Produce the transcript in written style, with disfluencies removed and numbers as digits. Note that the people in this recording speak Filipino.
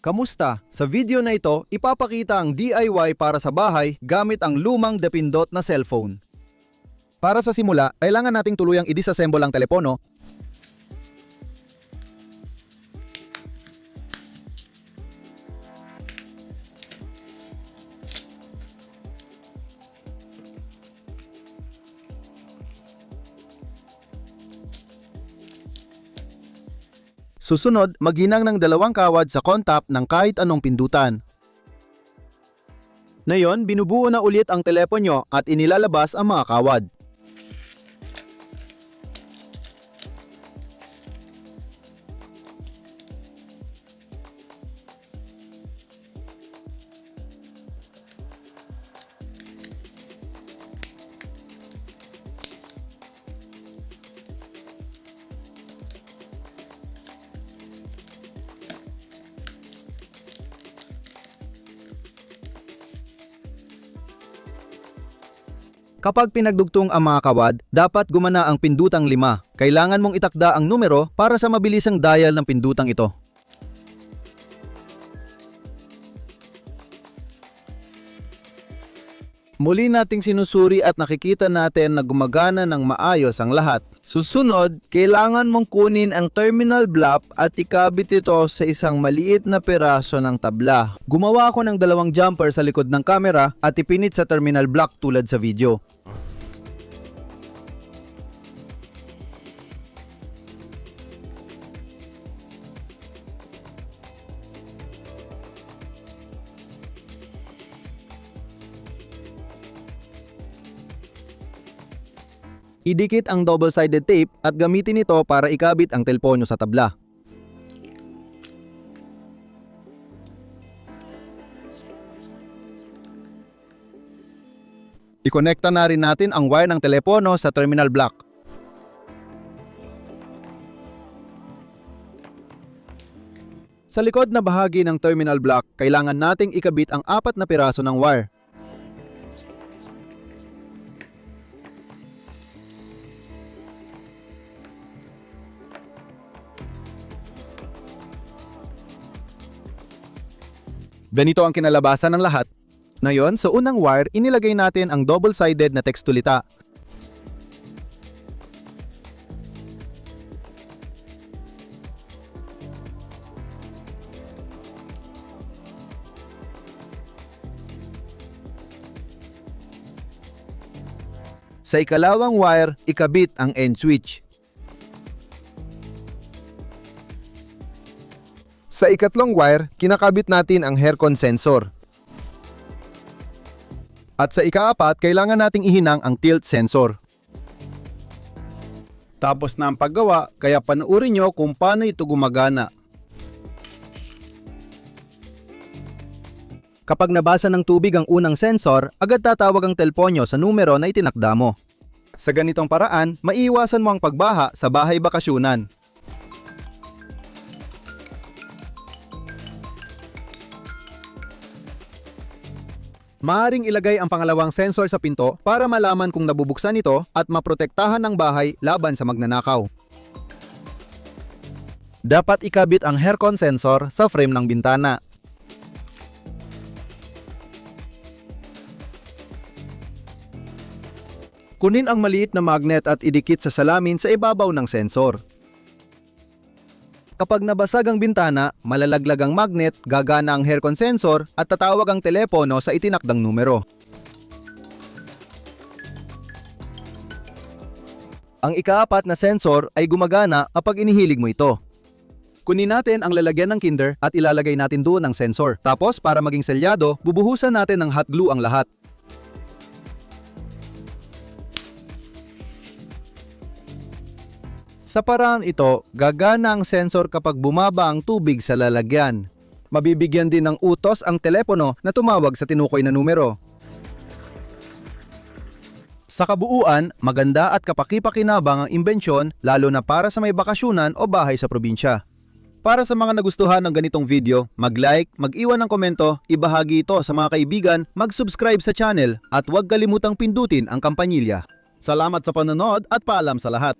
Kamusta? Sa video na ito, ipapakita ang DIY para sa bahay gamit ang lumang depindot na cellphone. Para sa simula, kailangan nating tuluyang i-disassemble ang telepono. Susunod, maghinang ng dalawang kawad sa contact ng kahit anong pindutan. Ngayon, binubuo na ulit ang telepono at inilalabas ang mga kawad. Kapag pinagdugtong ang mga kawad, dapat gumana ang pindutang 5. Kailangan mong itakda ang numero para sa mabilisang dial ng pindutang ito. Muli nating sinusuri at nakikita natin na gumagana ng maayos ang lahat. Susunod, kailangan mong kunin ang terminal block at ikabit ito sa isang maliit na piraso ng tabla. Gumawa ako ng dalawang jumper sa likod ng camera at ipinit sa terminal block tulad sa video. Idikit ang double-sided tape at gamitin ito para ikabit ang telepono sa tabla. Ikonekta na rin natin ang wire ng telepono sa terminal block. Sa likod na bahagi ng terminal block, kailangan nating ikabit ang 4 na piraso ng wire. Ganito ang kinalabasan ng lahat. Ngayon, sa unang wire, inilagay natin ang double-sided na tekstulita. Sa ikalawang wire, ikabit ang end switch. Sa ikatlong wire, kinakabit natin ang aircon sensor. At sa ikaapat, kailangan nating ihinang ang tilt sensor. Tapos na ang paggawa, kaya panoorin nyo kung paano ito gumagana. Kapag nabasa ng tubig ang unang sensor, agad tatawag ang telepono sa numero na itinakda mo. Sa ganitong paraan, maiiwasan mo ang pagbaha sa bahay bakasyunan. Maaaring ilagay ang pangalawang sensor sa pinto para malaman kung nabubuksan ito at maprotektahan ang bahay laban sa magnanakaw. Dapat ikabit ang aircon sensor sa frame ng bintana. Kunin ang maliit na magnet at idikit sa salamin sa ibabaw ng sensor. Kapag nabasag ang bintana, malalaglag ang magnet, gagana ang aircon sensor at tatawag ang telepono sa itinakdang numero. Ang ikaapat na sensor ay gumagana kapag inihilig mo ito. Kunin natin ang lalagyan ng kinder at ilalagay natin doon ang sensor. Tapos para maging selyado, bubuhusan natin ng hot glue ang lahat. Sa paraan ito, gagana ang sensor kapag bumaba ang tubig sa lalagyan. Mabibigyan din ng utos ang telepono na tumawag sa tinukoy na numero. Sa kabuuan, maganda at kapaki-pakinabang ang imbensyon lalo na para sa may bakasyunan o bahay sa probinsya. Para sa mga nagustuhan ng ganitong video, mag-like, mag-iwan ng komento, ibahagi ito sa mga kaibigan, mag-subscribe sa channel at huwag kalimutang pindutin ang kampanilya. Salamat sa panonood at paalam sa lahat!